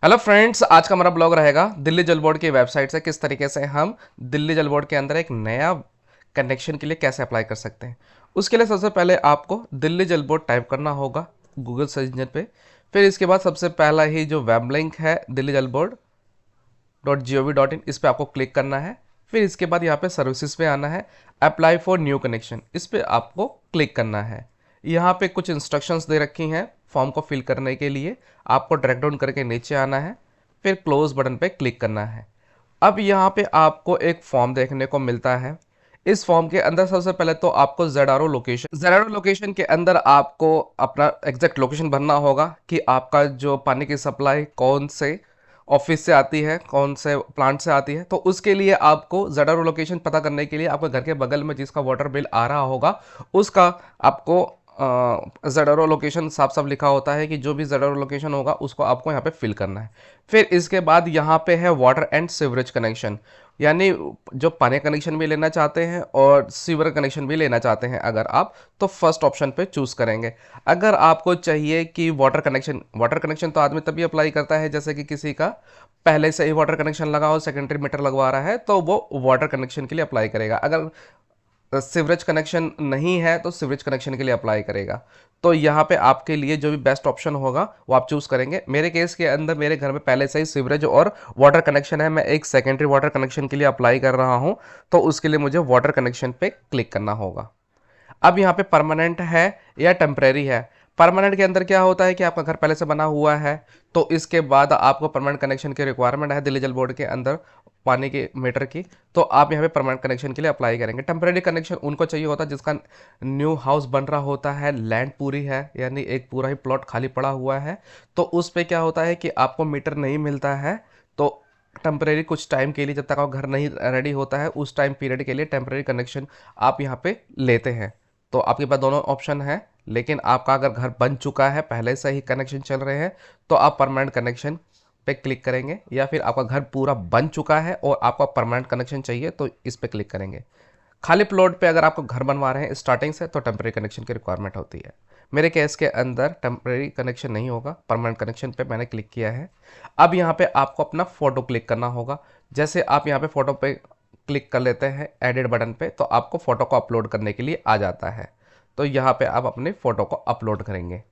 Hello friends, आज का हमारा ब्लॉग रहेगा दिल्ली जल बोर्ड की वेबसाइट से किस तरीके से हम दिल्ली जल बोर्ड के अंदर एक नया कनेक्शन के लिए कैसे अप्लाई कर सकते हैं। उसके लिए सबसे पहले आपको दिल्ली जल बोर्ड टाइप करना होगा गूगल सर्च इंजन पे। फिर इसके बाद सबसे पहला ही जो वेब लिंक है दिल्ली जल बोर्ड .gov.in, इस पर आपको क्लिक करना है। फिर इसके बाद यहाँ पे सर्विसेज पे आना है, अप्लाई फॉर न्यू कनेक्शन, इस पर आपको क्लिक करना है। यहाँ पे कुछ इंस्ट्रक्शंस दे रखी हैं फॉर्म को फिल करने के लिए। आपको ड्रैग डाउन करके नीचे आना है, फिर क्लोज बटन पे क्लिक करना है। अब यहाँ पे आपको एक फॉर्म देखने को मिलता है। इस फॉर्म के अंदर सबसे पहले तो आपको जेड लोकेशन के अंदर आपको अपना एग्जैक्ट लोकेशन भरना होगा कि आपका जो पानी की सप्लाई कौन से ऑफिस से आती है, कौन से प्लांट से आती है। तो उसके लिए आपको जेड लोकेशन पता करने के लिए आपके घर के बगल में जिसका वाटर बिल आ रहा होगा उसका आपको जेड लोकेशन साफ साफ लिखा होता है कि जो भी जेड लोकेशन होगा उसको आपको यहाँ पे फिल करना है। फिर इसके बाद यहाँ पे है वाटर एंड सीवरेज कनेक्शन, यानी जो पानी कनेक्शन भी लेना चाहते हैं और सीवर कनेक्शन भी लेना चाहते हैं अगर आप, तो फर्स्ट ऑप्शन पे चूज करेंगे। अगर आपको चाहिए कि वाटर कनेक्शन तो आदमी तभी अप्लाई करता है जैसे कि किसी का पहले से ही वाटर कनेक्शन लगा हो, सेकेंडरी मीटर लगवा रहा है तो वो वाटर कनेक्शन के लिए अप्लाई करेगा। अगर सिवरेज कनेक्शन नहीं है तो सिवरेज कनेक्शन के लिए अप्लाई करेगा। तो यहाँ पे आपके लिए जो भी बेस्ट ऑप्शन होगा वो आप चूज करेंगे। मेरे केस के अंदर मेरे घर में पहले से ही सिवरेज और वाटर कनेक्शन है, मैं एक सेकेंडरी वाटर कनेक्शन के लिए अप्लाई कर रहा हूँ, तो उसके लिए मुझे वाटर कनेक्शन पे क्लिक करना होगा। अब यहाँ पे परमानेंट है या टेम्परेरी है। परमानेंट के अंदर क्या होता है कि आपका घर पहले से बना हुआ है तो इसके बाद आपको परमानेंट कनेक्शन की रिक्वायरमेंट है दिल्ली जल बोर्ड के अंदर पानी के मीटर की, तो आप यहाँ पे परमानेंट कनेक्शन के लिए अप्लाई करेंगे। टेम्परेरी कनेक्शन उनको चाहिए होता है जिसका न्यू हाउस बन रहा होता है, लैंड पूरी है यानी एक पूरा ही प्लॉट खाली पड़ा हुआ है, तो उस पर क्या होता है कि आपको मीटर नहीं मिलता है। तो टेम्परेरी कुछ टाइम के लिए, जब तक आपका घर नहीं रेडी होता है उस टाइम पीरियड के लिए टेम्परेरी कनेक्शन आप यहाँ पे लेते हैं। तो आपके पास दोनों ऑप्शन है, लेकिन आपका अगर घर बन चुका है, पहले से ही कनेक्शन चल रहे हैं, तो आप परमानेंट कनेक्शन पे क्लिक करेंगे। या फिर आपका घर पूरा बन चुका है और आपका परमानेंट कनेक्शन चाहिए तो इस पे क्लिक करेंगे। खाली प्लॉट पे अगर आपको घर बनवा रहे हैं स्टार्टिंग से तो टेम्परेरी कनेक्शन की रिक्वायरमेंट होती है। मेरे केस के अंदर टेम्परेरी कनेक्शन नहीं होगा, परमानेंट कनेक्शन पे मैंने क्लिक किया है। अब यहाँ पे आपको अपना फोटो क्लिक करना होगा। जैसे आप यहाँ पे फोटो पे क्लिक कर लेते हैं एडिट बटन पे, तो आपको फोटो को अपलोड करने के लिए आ जाता है। तो यहाँ पे आप अपने फोटो को अपलोड करेंगे।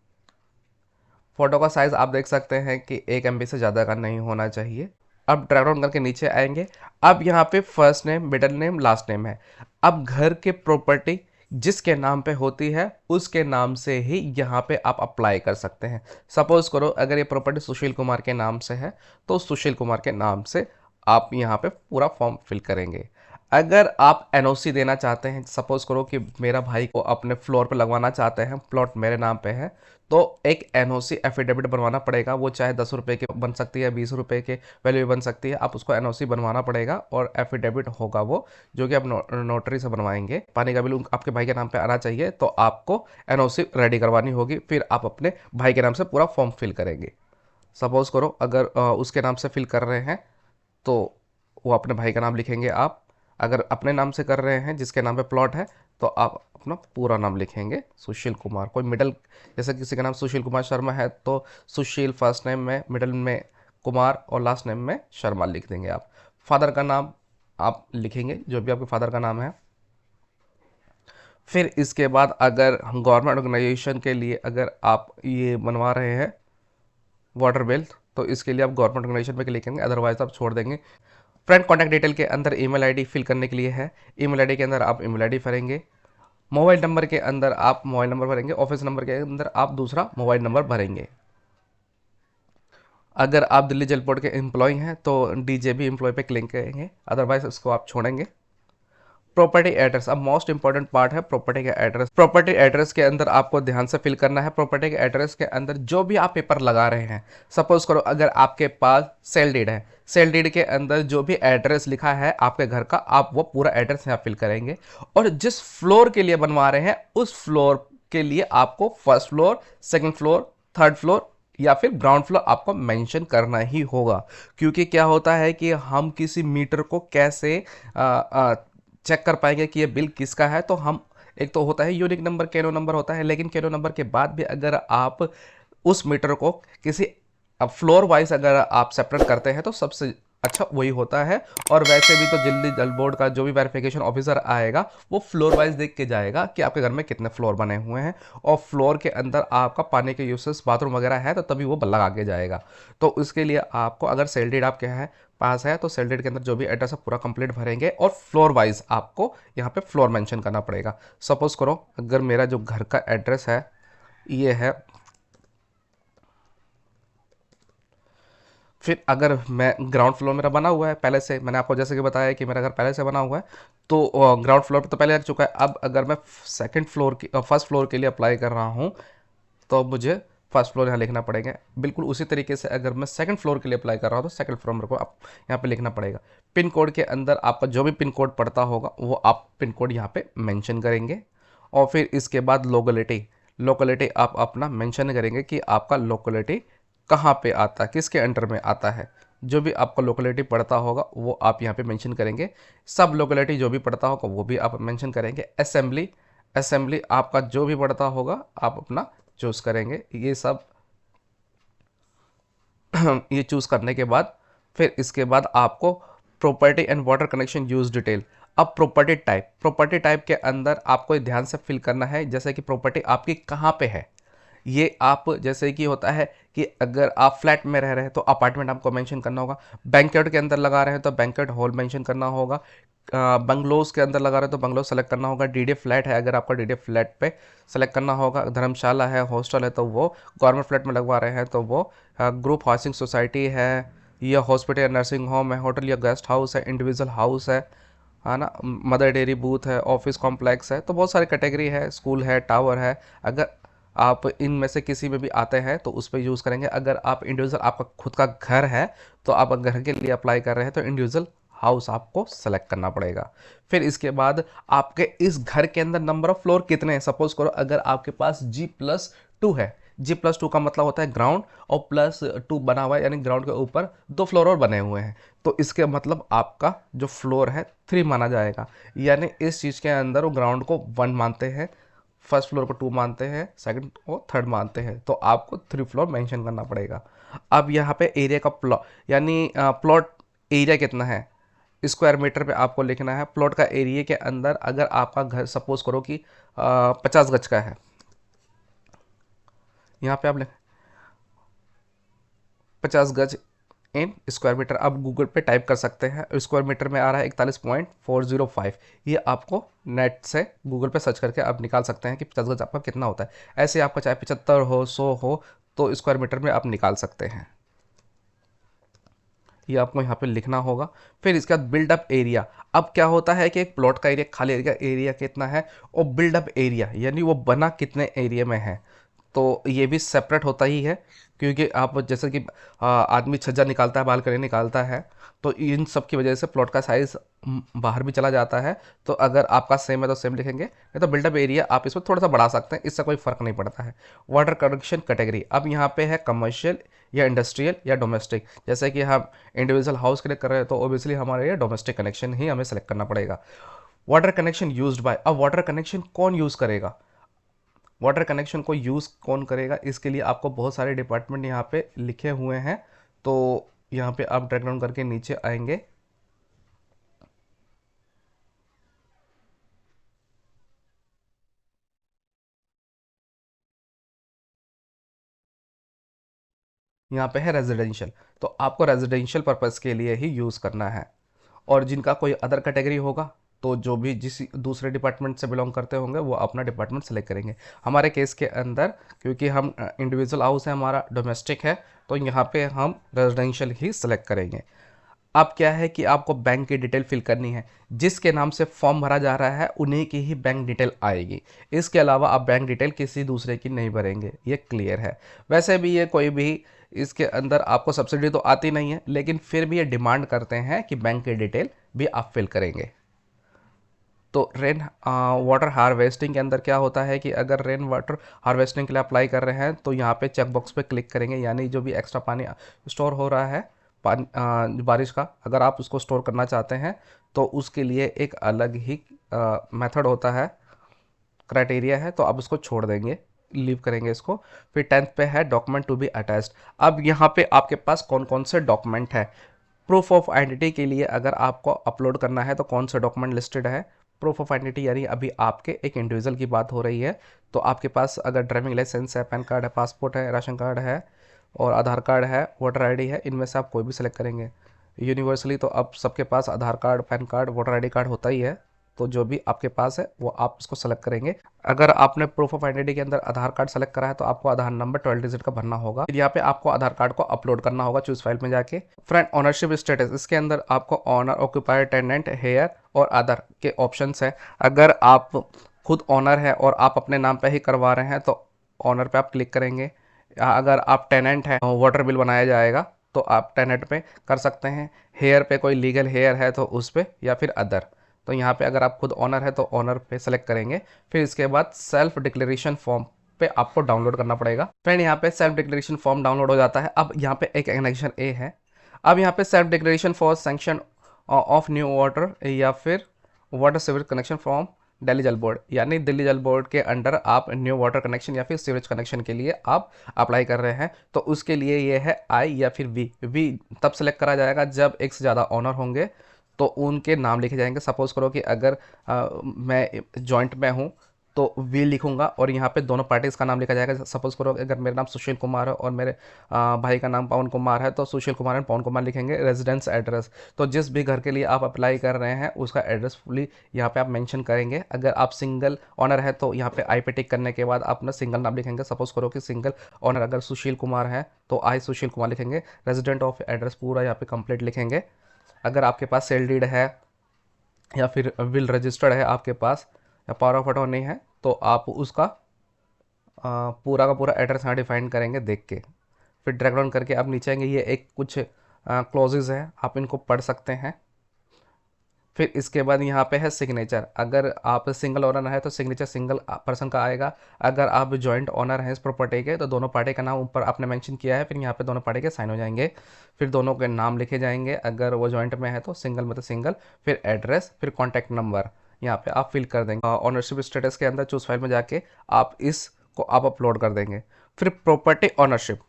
फोटो का साइज आप देख सकते हैं कि 1 MB से ज़्यादा का नहीं होना चाहिए। अब ड्रैग डाउन करके नीचे आएंगे। अब यहाँ पे first name, middle name, last name है। अब घर के प्रॉपर्टी जिसके नाम पे होती है उसके नाम से ही यहाँ पे आप अप्लाई कर सकते हैं। सपोज करो अगर ये प्रॉपर्टी सुशील कुमार के नाम से है तो सुशील कुमार के नाम से आप यहाँ पे पूरा फॉर्म फिल करेंगे। अगर आप एनओसी देना चाहते हैं, सपोज करो कि मेरा भाई को अपने फ्लोर पे लगवाना चाहते हैं, प्लॉट मेरे नाम पे है, तो एक एनओसी एफिडेविट बनवाना पड़ेगा। वो चाहे 10 रुपये की बन सकती है, 20 रुपये के वैल्यू बन सकती है। आप उसको एनओसी बनवाना पड़ेगा और एफिडेविट होगा वो, जो कि आप नोटरी से बनवाएंगे। पानी का बिल आपके भाई के नाम पे आना चाहिए, तो आपको एनओसी रेडी करवानी होगी। फिर आप अपने भाई के नाम से पूरा फॉर्म फिल करेंगे। सपोज करो अगर उसके नाम से फिल कर रहे हैं तो वो अपने भाई का नाम लिखेंगे आप। अगर अपने नाम से कर रहे हैं जिसके नाम पे प्लॉट है तो आप अपना पूरा नाम लिखेंगे सुशील कुमार। कोई मिडल, जैसे किसी का नाम सुशील कुमार शर्मा है तो सुशील फर्स्ट नेम में, मिडल में कुमार और लास्ट नेम में शर्मा लिख देंगे आप। फादर का नाम आप लिखेंगे जो भी आपके फादर का नाम है। फिर इसके बाद अगर हम गवर्नमेंट ऑर्गेनाइजेशन के लिए अगर आप ये बनवा रहे हैं वाटर बिल, तो इसके लिए आप गवर्नमेंट ऑर्गेनाइजेशन पे क्लिक करेंगे, अदरवाइज आप छोड़ देंगे। फ्रेंड कॉन्टैक्ट डिटेल के अंदर ईमेल आईडी फिल करने के लिए है। ईमेल आईडी के अंदर आप ईमेल आईडी भरेंगे। मोबाइल नंबर के अंदर आप मोबाइल नंबर भरेंगे। ऑफिस नंबर के अंदर आप दूसरा मोबाइल नंबर भरेंगे। अगर आप दिल्ली जल बोर्ड के एम्प्लॉय हैं तो डीजेबी एम्प्लॉय पे क्लिक करेंगे, अदरवाइज इसको आप छोड़ेंगे। प्रॉपर्टी एड्रेस, अब मोस्ट इंपॉर्टेंट पार्ट है प्रॉपर्टी का एड्रेस। प्रॉपर्टी एड्रेस के अंदर आपको ध्यान से फिल करना है। प्रॉपर्टी के एड्रेस के अंदर जो भी आप पेपर लगा रहे हैं, सपोज करो अगर आपके पास सेल डीड है, सेल डीड के अंदर जो भी एड्रेस लिखा है आपके घर का, आप वो पूरा एड्रेस यहाँ फिल करेंगे। और जिस फ्लोर के लिए बनवा रहे हैं उस फ्लोर के लिए आपको first floor, second floor, third floor या फिर ग्राउंड फ्लोर आपको मेंशन करना ही होगा। क्योंकि क्या होता है कि हम किसी मीटर को कैसे चेक कर पाएंगे कि ये बिल किसका है। तो हम, एक तो होता है यूनिक नंबर, कैनो नंबर होता है, लेकिन कैनो नंबर के बाद भी अगर आप उस मीटर को किसी अब फ्लोर वाइज अगर आप सेपरेट करते हैं तो सबसे अच्छा वही होता है। और वैसे भी तो दिल्ली जल बोर्ड का जो भी वेरिफिकेशन ऑफिसर आएगा वो फ्लोर वाइज देख के जाएगा कि आपके घर में कितने फ्लोर बने हुए हैं, और फ्लोर के अंदर आपका पानी के यूसेस बाथरूम वगैरह है तो तभी वो लगा के जाएगा। तो उसके लिए आपको अगर सेल डीड आपके है पास है तो सेल डीड के अंदर जो भी एड्रेस है पूरा कंप्लीट भरेंगे, और फ्लोर वाइज आपको यहाँ पे फ्लोर मेंशन करना पड़ेगा। सपोज करो अगर मेरा जो घर का एड्रेस है ये है, फिर अगर मैं ग्राउंड फ्लोर मेरा बना हुआ है पहले से, मैंने आपको जैसे कि बताया कि मेरा घर पहले से बना हुआ है, तो ग्राउंड फ्लोर पे तो पहले लग चुका है। अब अगर मैं सेकंड फ्लोर की फर्स्ट फ्लोर के लिए अप्लाई कर रहा हूँ तो मुझे फर्स्ट फ्लोर यहाँ लिखना पड़ेगा। बिल्कुल उसी तरीके से अगर मैं सेकंड फ्लोर के लिए अप्लाई कर रहा हूँ तो सेकंड फ्लोर मेरे को आप यहाँ पे लिखना पड़ेगा। पिन कोड के अंदर आपका जो भी पिन कोड पड़ता होगा वो आप पिन कोड यहाँ पे मेंशन करेंगे। और फिर इसके बाद लोकेलिटी, लोकेलिटी आप अपना मेंशन करेंगे कि आपका लोकेलिटी कहाँ पे आता है, किसके अंडर में आता है। जो भी आपका लोकेलिटी पड़ता होगा वो आप यहाँ पे मेंशन करेंगे। सब लोकेलिटी जो भी पड़ता होगा वो भी आप मेंशन करेंगे। असेंबली, असेंबली आपका जो भी पड़ता होगा आप अपना चूज़ करेंगे। ये सब ये चूज़ करने के बाद फिर इसके बाद आपको property and water connection use detail. अब प्रॉपर्टी टाइप, प्रॉपर्टी टाइप के अंदर आपको ध्यान से फिल करना है जैसे कि प्रॉपर्टी आपकी कहाँ पे है। ये आप जैसे कि होता है कि अगर आप फ्लैट में रह रहे हैं तो अपार्टमेंट आपको मेंशन करना होगा, बैंक्वेट के अंदर लगा रहे हैं तो बैंक्वेट हॉल मेंशन करना होगा, बंगलोज के अंदर लगा रहे हैं तो बंगलो सेलेक्ट करना होगा, डीडी फ्लैट है अगर आपका डीडी फ्लैट पे सेलेक्ट करना होगा, धर्मशाला है, हॉस्टल है तो वो गवर्नमेंट फ्लैट में लगवा रहे हैं तो वो ग्रुप हाउसिंग सोसाइटी है, या हॉस्पिटल या नर्सिंग होम है, होटल या गेस्ट हाउस है, इंडिविजुअल हाउस है ना, मदर डेयरी बूथ है, ऑफिस कॉम्प्लेक्स है, तो बहुत सारी कैटेगरी है, स्कूल है, टावर है। अगर आप इनमें से किसी में भी आते हैं तो उस पर यूज़ करेंगे। अगर आप इंडिविजुअल आपका खुद का घर है तो आप घर के लिए अप्लाई कर रहे हैं तो इंडिविजुअल हाउस आपको सेलेक्ट करना पड़ेगा। फिर इसके बाद आपके इस घर के अंदर नंबर ऑफ फ्लोर कितने हैं। सपोज करो अगर आपके पास G+2 है, G+2 का मतलब होता है ग्राउंड और +2 बना हुआ है, यानी ग्राउंड के ऊपर 2 फ्लोर और बने हुए हैं, तो इसके मतलब आपका जो फ्लोर है 3 माना जाएगा। यानी इस चीज़ के अंदर वो ग्राउंड को 1 मानते हैं, फर्स्ट फ्लोर को 2 मानते हैं, सेकंड को 3rd मानते हैं, तो आपको 3 फ्लोर मेंशन करना पड़ेगा। अब यहाँ पे एरिया का प्लॉट यानी प्लॉट एरिया कितना है स्क्वायर मीटर पे आपको लिखना है। प्लॉट का एरिया के अंदर अगर आपका घर सपोज करो कि 50 गज का है, यहाँ पे आप 50 गज इन स्क्वायर मीटर आप गूगल पे टाइप कर सकते हैं। स्क्वायर मीटर में आ रहा है 41.405। ये आपको नेट से गूगल पे सर्च करके आप निकाल सकते हैं कि 50 गज आपका कितना होता है। ऐसे आपका चाहे 75 हो 100 हो तो स्क्वायर मीटर में आप निकाल सकते हैं। ये आपको यहाँ पे लिखना होगा। फिर इसके बाद बिल्डअप एरिया। अब क्या होता है कि एक प्लॉट का एरिया, खाली एरिया एरिया कितना है, और बिल्डअप एरिया यानी वो बना कितने एरिया में है, तो ये भी सेपरेट होता ही है। क्योंकि आप जैसे कि आदमी छज्जा निकालता है, बालकनी निकालता है, तो इन सब की वजह से प्लॉट का साइज़ बाहर भी चला जाता है। तो अगर आपका सेम है तो सेम लिखेंगे, नहीं तो बिल्डअप एरिया आप इसमें थोड़ा सा बढ़ा सकते हैं, इससे कोई फ़र्क नहीं पड़ता है। वाटर कनेक्शन कैटेगरी, अब यहाँ पे है कमर्शियल या इंडस्ट्रियल या डोमेस्टिक। जैसे कि हम इंडिविजुअल हाउस के लिए कर रहे हैं तो ओबियसली हमारे ये डोमेस्टिक कनेक्शन ही हमें सेलेक्ट करना पड़ेगा। वाटर कनेक्शन यूज्ड बाय, अब वाटर कनेक्शन कौन यूज़ करेगा, वाटर कनेक्शन को यूज़ कौन करेगा, इसके लिए आपको बहुत सारे डिपार्टमेंट यहाँ पे लिखे हुए हैं। तो यहाँ पे आप ड्रैग डाउन करके नीचे आएंगे, यहाँ पे है रेजिडेंशियल, तो आपको रेजिडेंशियल पर्पज़ के लिए ही यूज़ करना है। और जिनका कोई अदर कैटेगरी होगा तो जो भी जिस दूसरे डिपार्टमेंट से बिलोंग करते होंगे वो अपना डिपार्टमेंट सेलेक्ट करेंगे। हमारे केस के अंदर क्योंकि हम इंडिविजुअल हाउस है, हमारा डोमेस्टिक है, तो यहाँ पे हम रेजिडेंशियल ही सेलेक्ट करेंगे। अब क्या है कि आपको बैंक की डिटेल फिल करनी है, जिसके नाम से फॉर्म भरा जा रहा है उन्हीं की ही बैंक डिटेल आएगी। इसके अलावा आप बैंक डिटेल किसी दूसरे की नहीं भरेंगे, ये क्लियर है। वैसे भी ये कोई भी इसके अंदर आपको सब्सिडी तो आती नहीं है, लेकिन फिर भी ये डिमांड करते हैं कि बैंक की डिटेल भी आप फिल करेंगे। तो रेन वाटर हार्वेस्टिंग के अंदर क्या होता है कि अगर रेन वाटर हार्वेस्टिंग के लिए अप्लाई कर रहे हैं तो यहाँ पे चेक बॉक्स पे क्लिक करेंगे, यानी जो भी एक्स्ट्रा पानी स्टोर हो रहा है पानी बारिश का, अगर आप उसको स्टोर करना चाहते हैं तो उसके लिए एक अलग ही मेथड होता है, क्राइटेरिया है, तो आप उसको छोड़ देंगे, लीव करेंगे इसको। फिर 10th पे है डॉक्यूमेंट टू बी अटैच्ड। अब यहाँ पे आपके पास कौन कौन से डॉक्यूमेंट है। प्रूफ ऑफ आइडेंटिटी के लिए अगर आपको अपलोड करना है तो कौन सा डॉक्यूमेंट लिस्टेड है। प्रूफ ऑफ आइडेंटिटी यानी अभी आपके एक इंडिविजुअल की बात हो रही है, तो आपके पास अगर ड्राइविंग लाइसेंस है, पैन कार्ड है, पासपोर्ट है, राशन कार्ड है और आधार कार्ड है, वोटर आईडी है, इनमें से आप कोई भी सेलेक्ट करेंगे। यूनिवर्सली तो अब सबके पास Aadhaar card, PAN card, voter ID card होता ही है, तो जो भी आपके पास है वो आप उसको सेलेक्ट करेंगे। अगर आपने प्रूफ ऑफ आइडेंटिटी के अंदर आधार कार्ड सेलेक्ट करा है तो आपको आधार नंबर 12 डिजिट का भरना होगा। फिर यहाँ पे आपको आधार कार्ड को अपलोड करना होगा चूज फाइल में जाके। फ्रेंड, ओनरशिप स्टेटस, इसके अंदर आपको ऑनर, ऑक्यूपायर, टेनेंट, हेयर और अदर के ऑप्शंस है। अगर आप खुद ऑनर है और आप अपने नाम पे ही करवा रहे हैं तो ऑनर पे आप क्लिक करेंगे। अगर आप टेनेंट हैं, वाटर बिल बनाया जाएगा तो आप टेनेंट पे कर सकते हैं। हेयर पे कोई लीगल हेयर है तो उस पे, या फिर अदर। तो यहाँ पे अगर आप खुद ऑनर है तो ऑनर पे सेलेक्ट करेंगे। फिर इसके बाद सेल्फ डिक्लेरेशन फॉर्म पे आपको डाउनलोड करना पड़ेगा। फ्रेंड, यहाँ पे सेल्फ डिक्लेरेशन फॉर्म डाउनलोड हो जाता है। अब यहाँ पे एक एनेक्शन ए है। अब यहाँ पे self declaration for sanction of new water या फिर water sewerage connection from Delhi जल बोर्ड, यानी दिल्ली जल बोर्ड के अंडर आप न्यू वाटर कनेक्शन या फिर सीवरेज कनेक्शन के लिए आप अप्लाई कर रहे हैं, तो उसके लिए ये है आई या फिर वी तब सेलेक्ट करा जाएगा जब एक से ज़्यादा ऑनर होंगे तो उनके नाम लिखे जाएंगे। सपोज करो कि अगर मैं जॉइंट में हूँ तो वी लिखूंगा और यहाँ पे दोनों पार्टीज़ का नाम लिखा जाएगा। सपोज करो अगर मेरा नाम सुशील कुमार है और मेरे भाई का नाम पवन कुमार है तो सुशील कुमार एंड पवन कुमार लिखेंगे। रेजिडेंस एड्रेस, तो जिस भी घर के लिए आप अप्लाई कर रहे हैं उसका एड्रेस फुली यहाँ पे आप मेंशन करेंगे। अगर आप सिंगल ऑनर है तो यहाँ पे आई पे टिक करने के बाद आप अपना सिंगल नाम लिखेंगे। सपोज करो कि सिंगल ऑनर अगर सुशील कुमार है तो आई सुशील कुमार लिखेंगे। रेजिडेंट ऑफ एड्रेस पूरा यहाँ पे कंप्लीट लिखेंगे। अगर आपके पास सेल डीड है या फिर विल रजिस्टर्ड है आपके पास या पावर ऑफ अटॉर्नी है तो आप उसका पूरा का पूरा एड्रेस यहाँ डिफाइन करेंगे देख के। फिर ड्रैग डाउन करके आप नीचे आएंगे, ये एक कुछ क्लॉजेज है, आप इनको पढ़ सकते हैं। फिर इसके बाद यहाँ पे है सिग्नेचर। अगर आप सिंगल ओनर है तो सिग्नेचर सिंगल पर्सन का आएगा। अगर आप जॉइंट ओनर हैं इस प्रॉपर्टी के तो दोनों पार्टी का नाम ऊपर आपने मेंशन किया है, फिर यहाँ पे दोनों पार्टी के साइन हो जाएंगे। फिर दोनों के नाम लिखे जाएंगे। अगर वो जॉइंट में है तो सिंगल में तो सिंगल, फिर एड्रेस, फिर कॉन्टैक्ट नंबर यहाँ पे आप फिल कर देंगे। ऑनरशिप स्टेटस के अंदर चूज फाइल में जाके आप इसको आप अपलोड कर देंगे। फिर प्रॉपर्टी ऑनरशिप,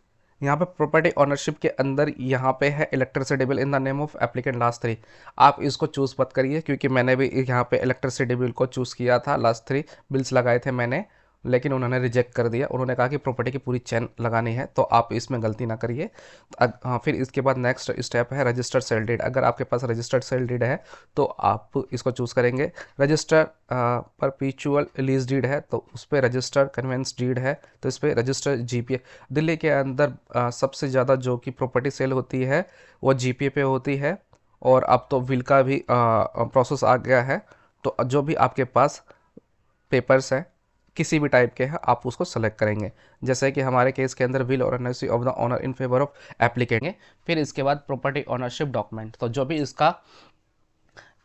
यहाँ पे प्रॉपर्टी ऑनरशिप के अंदर यहाँ पे है electricity bill in the name of applicant last 3। आप इसको चूज़ मत करिए क्योंकि मैंने भी यहाँ पे इलेक्ट्रिसिटी बिल को चूज़ किया था। लास्ट 3 बिल्स लगाए थे मैंने, लेकिन उन्होंने रिजेक्ट कर दिया। उन्होंने कहा कि प्रॉपर्टी की पूरी चेन लगानी है, तो आप इसमें गलती ना करिए। हाँ, फिर इसके बाद नेक्स्ट स्टेप है रजिस्टर्ड सेल डीड। अगर आपके पास रजिस्टर्ड सेल डीड है तो आप इसको चूज़ करेंगे। रजिस्टर परपीचुअल लीज डीड है तो उस पर रजिस्टर्ड कन्वेंस डीड है तो इस पर रजिस्टर्ड जीपीए। दिल्ली के अंदर सबसे ज़्यादा जो कि प्रॉपर्टी सेल होती है वो जीपीए पे होती है, और अब तो विल का भी प्रोसेस आ गया है। तो जो भी आपके पास पेपर्स हैं किसी भी टाइप के हैं आप उसको सेलेक्ट करेंगे। जैसे कि हमारे केस के अंदर विल और NOC of the owner in favour of applicant. फिर इसके बाद प्रॉपर्टी ओनरशिप डॉक्यूमेंट, तो जो भी इसका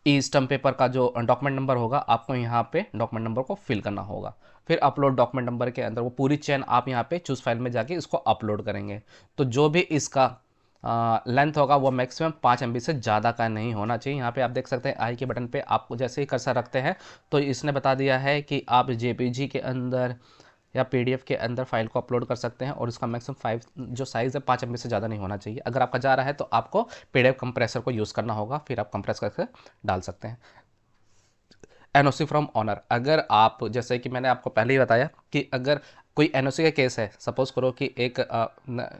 ई स्टम्प पेपर का जो डॉक्यूमेंट नंबर होगा आपको यहाँ पे डॉक्यूमेंट नंबर को फिल करना होगा। फिर अपलोड डॉक्यूमेंट नंबर के अंदर वो पूरी चेन आप यहाँ पे चूज फाइल में जाके इसको अपलोड करेंगे। तो जो भी इसका लेंथ होगा वो मैक्सिमम 5 MB से ज़्यादा का नहीं होना चाहिए। यहाँ पे आप देख सकते हैं आई के बटन पे आपको जैसे ही कर्सर रखते हैं तो इसने बता दिया है कि आप JPG के अंदर या PDF के अंदर फाइल को अपलोड कर सकते हैं, और इसका मैक्सिमम 5 जो साइज़ है 5 MB से ज़्यादा नहीं होना चाहिए। अगर आपका जा रहा है तो आपको PDF कंप्रेसर को यूज़ करना होगा, फिर आप कंप्रेस करके डाल सकते हैं। एनओसी फ्रॉम ऑनर, अगर आप जैसे कि मैंने आपको पहले ही बताया कि अगर कोई एनओसी का केस है, सपोज करो कि एक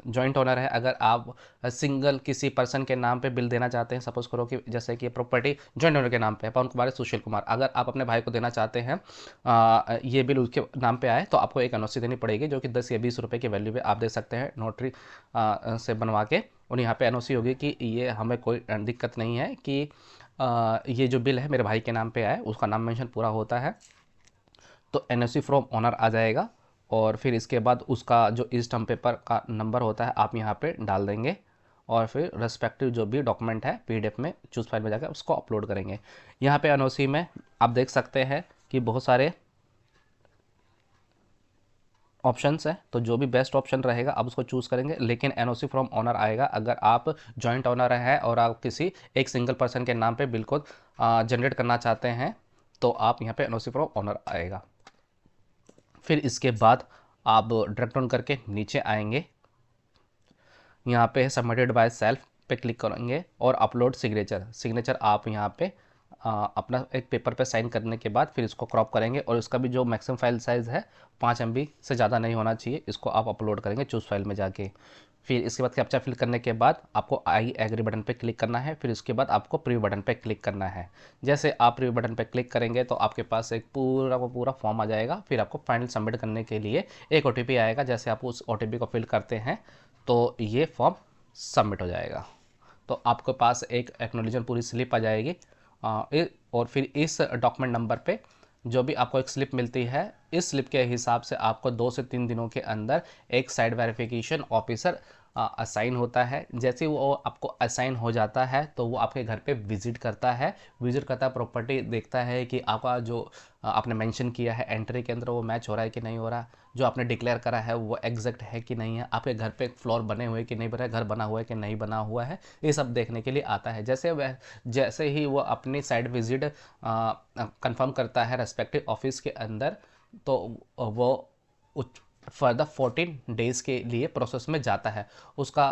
जॉइंट ओनर है, अगर आप सिंगल किसी पर्सन के नाम पे बिल देना चाहते हैं, सपोज करो कि जैसे कि प्रॉपर्टी जॉइंट ओनर के नाम पे है, पवन कुमार सुशील कुमार, अगर आप अपने भाई को देना चाहते हैं ये बिल उसके नाम पे आए तो आपको एक एनओसी देनी पड़ेगी जो कि 10 या 20 रुपये के वैल्यू पे आप दे सकते हैं नोटरी से बनवा के। और यहाँ पे एनओसी होगी कि ये हमें कोई दिक्कत नहीं है कि ये जो बिल है मेरे भाई के नाम पे आए, उसका नाम मेंशन पूरा होता है तो एनओसी फ्रॉम ऑनर आ जाएगा। और फिर इसके बाद उसका जो ई स्टम्प पेपर का नंबर होता है आप यहाँ पे डाल देंगे, और फिर रेस्पेक्टिव जो भी डॉक्यूमेंट है PDF में चूज फाइल में जाकर उसको अपलोड करेंगे। यहाँ पे एनओसी में आप देख सकते हैं कि बहुत सारे ऑप्शंस है, तो जो भी बेस्ट ऑप्शन रहेगा आप उसको चूज़ करेंगे। लेकिन एनओसी फ्रॉम ऑनर आएगा अगर आप जॉइंट ओनर है और आप किसी एक सिंगल पर्सन के नाम पे बिल को जनरेट करना चाहते हैं तो आप यहाँ पे एनओसी फ्रॉम ऑनर आएगा। फिर इसके बाद आप ड्रैग डाउन करके नीचे आएंगे, यहाँ पे सबमिटेड बाय सेल्फ पे क्लिक करेंगे और अपलोड सिग्नेचर आप यहाँ पे अपना एक पेपर पे साइन करने के बाद फिर इसको क्रॉप करेंगे और इसका भी जो मैक्सिमम फाइल साइज़ है 5 MB से ज़्यादा नहीं होना चाहिए। इसको आप अपलोड करेंगे चूज़ फाइल में जाके। फिर इसके बाद कैप्चा फिल करने के बाद आपको आई एग्री बटन पे क्लिक करना है। फिर उसके बाद आपको प्रीव्यू बटन पे क्लिक करना है। जैसे आप प्रीव्यू बटन पे क्लिक करेंगे तो आपके पास एक पूरा फॉर्म आ जाएगा। फिर आपको फाइनल सबमिट करने के लिए एक OTP आएगा। जैसे आप उस OTP को फिल करते हैं तो ये फॉर्म सबमिट हो जाएगा। तो आपके पास एक एक्नॉलेजमेंट पूरी स्लिप आ जाएगी। और फिर इस डॉक्यूमेंट नंबर पे जो भी आपको एक स्लिप मिलती है, इस स्लिप के हिसाब से आपको 2 से 3 दिनों के अंदर एक साइट वेरिफिकेशन ऑफिसर असाइन होता है। जैसे वो आपको असाइन हो जाता है तो वो आपके घर पे विजिट करता है। प्रॉपर्टी देखता है कि आपका जो आपने मेंशन किया है एंट्री के अंदर वो मैच हो रहा है कि नहीं हो रहा, जो आपने डिक्लेयर करा है वो एग्जैक्ट है कि नहीं है, आपके घर पे फ्लोर बने हुए कि नहीं बने, घर बना हुआ है कि नहीं बना हुआ है, ये सब देखने के लिए आता है। जैसे ही वो अपनी साइट विजिट कंफर्म करता है रेस्पेक्टिव ऑफिस के अंदर, तो वो फर्दर 14 डेज़ के लिए प्रोसेस में जाता है। उसका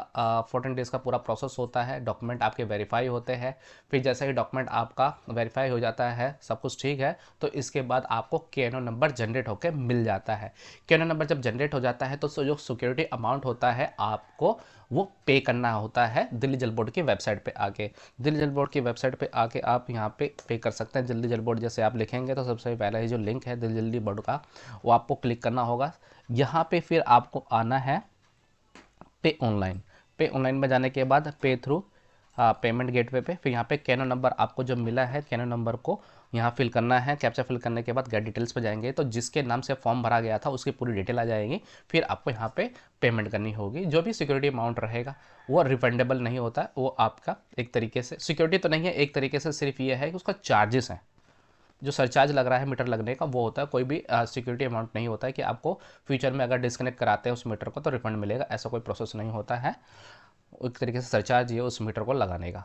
14 डेज़ का पूरा प्रोसेस होता है, डॉक्यूमेंट आपके वेरीफाई होते हैं। फिर जैसे ही डॉक्यूमेंट आपका वेरीफाई हो जाता है, सब कुछ ठीक है, तो इसके बाद आपको KNO नंबर जनरेट होकर मिल जाता है। KNO नंबर जब जनरेट हो जाता है तो जो सिक्योरिटी अमाउंट होता है आपको वो पे करना होता है दिल्ली जल बोर्ड की वेबसाइट पे आके। दिल्ली जल बोर्ड की वेबसाइट पे आके आप यहाँ पे कर सकते हैं। दिल्ली जल बोर्ड जैसे आप लिखेंगे तो सबसे पहले ही जो लिंक है दिल्ली जल बोर्ड का वो आपको क्लिक करना होगा। यहाँ पे फिर आपको आना है पे ऑनलाइन। पे ऑनलाइन में जाने के बाद पे थ्रू पेमेंट गेटवे पे फिर यहाँ पे KNO नंबर आपको जो मिला है KNO नंबर को यहाँ फिल करना है। कैप्चा फिल करने के बाद गेट डिटेल्स पे जाएंगे तो जिसके नाम से फॉर्म भरा गया था उसकी पूरी डिटेल आ जाएगी। फिर आपको यहाँ पे पेमेंट करनी होगी। जो भी सिक्योरिटी अमाउंट रहेगा वो रिफंडेबल नहीं होता है, वो आपका एक तरीके से सिक्योरिटी तो नहीं है, एक तरीके से सिर्फ ये है कि उसका चार्जेस है, जो सरचार्ज लग रहा है मीटर लगने का वो होता है। कोई भी सिक्योरिटी अमाउंट नहीं होता है कि आपको फ्यूचर में अगर डिस्कनेक्ट कराते हैं उस मीटर को तो रिफंड मिलेगा, ऐसा कोई प्रोसेस नहीं होता है। एक तरीके से सरचार्ज ये उस मीटर को लगाने का।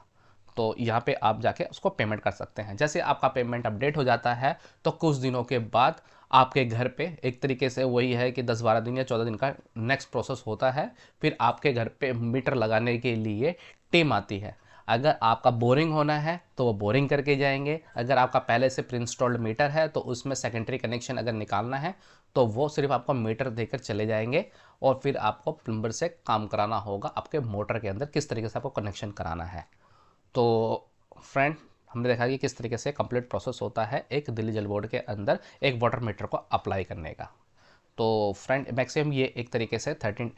तो यहाँ पे आप जाके उसको पेमेंट कर सकते हैं। जैसे आपका पेमेंट अपडेट हो जाता है तो कुछ दिनों के बाद आपके घर पे एक तरीके से वही है कि 10-12 दिन या 14 दिन का नेक्स्ट प्रोसेस होता है। फिर आपके घर पे मीटर लगाने के लिए टीम आती है। अगर आपका बोरिंग होना है तो वो बोरिंग करके जाएंगे। अगर आपका पहले से प्री इंस्टॉल्ड मीटर है तो उसमें सेकेंडरी कनेक्शन अगर निकालना है तो वो सिर्फ आपको मीटर देकर चले जाएंगे और फिर आपको प्लम्बर से काम कराना होगा आपके मोटर के अंदर किस तरीके से आपको कनेक्शन कराना है। तो फ्रेंड, हमने देखा कि किस तरीके से कंप्लीट प्रोसेस होता है एक दिल्ली जल बोर्ड के अंदर एक वाटर मीटर को अप्लाई करने का। तो फ्रेंड, मैक्सिमम ये एक तरीके से 30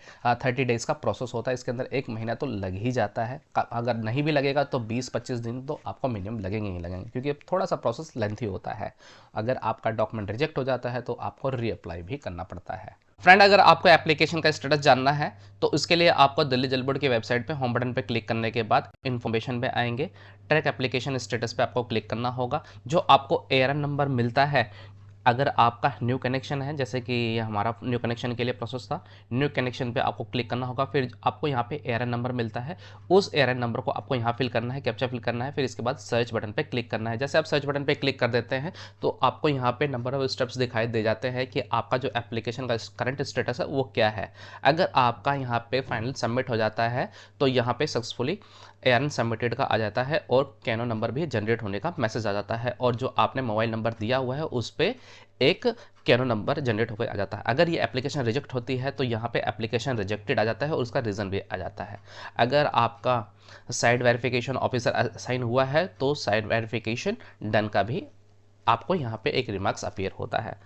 डेज़ का प्रोसेस होता है। इसके अंदर 1 महीना तो लग ही जाता है। अगर नहीं भी लगेगा तो 20-25 दिन तो आपको मिनिमम लगेंगे ही लगेंगे, क्योंकि थोड़ा सा प्रोसेस लेंथी होता है। अगर आपका डॉक्यूमेंट रिजेक्ट हो जाता है तो आपको रीअप्लाई भी करना पड़ता है। फ्रेंड, अगर आपको एप्लीकेशन का स्टेटस जानना है तो उसके लिए आपको दिल्ली जल बोर्ड की वेबसाइट पे होम बटन पे क्लिक करने के बाद इन्फॉर्मेशन पे आएंगे। ट्रैक एप्लीकेशन स्टेटस पे आपको क्लिक करना होगा। जो आपको ARN नंबर मिलता है, अगर आपका न्यू कनेक्शन है, जैसे कि ये हमारा न्यू कनेक्शन के लिए प्रोसेस था, न्यू कनेक्शन पे आपको क्लिक करना होगा। फिर आपको यहाँ पे ARN नंबर मिलता है, उस ARN नंबर को आपको यहाँ फिल करना है, कैप्चा फिल करना है। फिर इसके बाद सर्च बटन पे क्लिक करना है। जैसे आप सर्च बटन पे क्लिक कर देते हैं तो आपको यहाँ पे नंबर ऑफ स्टेप्स दिखाई दे जाते हैं कि आपका जो एप्लीकेशन का करंट स्टेटस है वो क्या है। अगर आपका यहाँ पे फाइनल सबमिट हो जाता है तो यहाँ पे सक्सेसफुली ARN सबमिटेड का आ जाता है और KNO नंबर भी जनरेट होने का मैसेज आ जाता है और जो आपने मोबाइल नंबर दिया हुआ है उस पर एक KNO नंबर जनरेट होकर आ जाता है। अगर ये एप्लीकेशन रिजेक्ट होती है तो यहाँ पे एप्लीकेशन रिजेक्टेड आ जाता है और उसका रीज़न भी आ जाता है। अगर आपका साइट वेरिफिकेशन ऑफिसर असाइन हुआ है तो साइट वेरिफिकेशन डन का भी आपको यहाँ पे एक रिमार्क्स अपीयर होता है।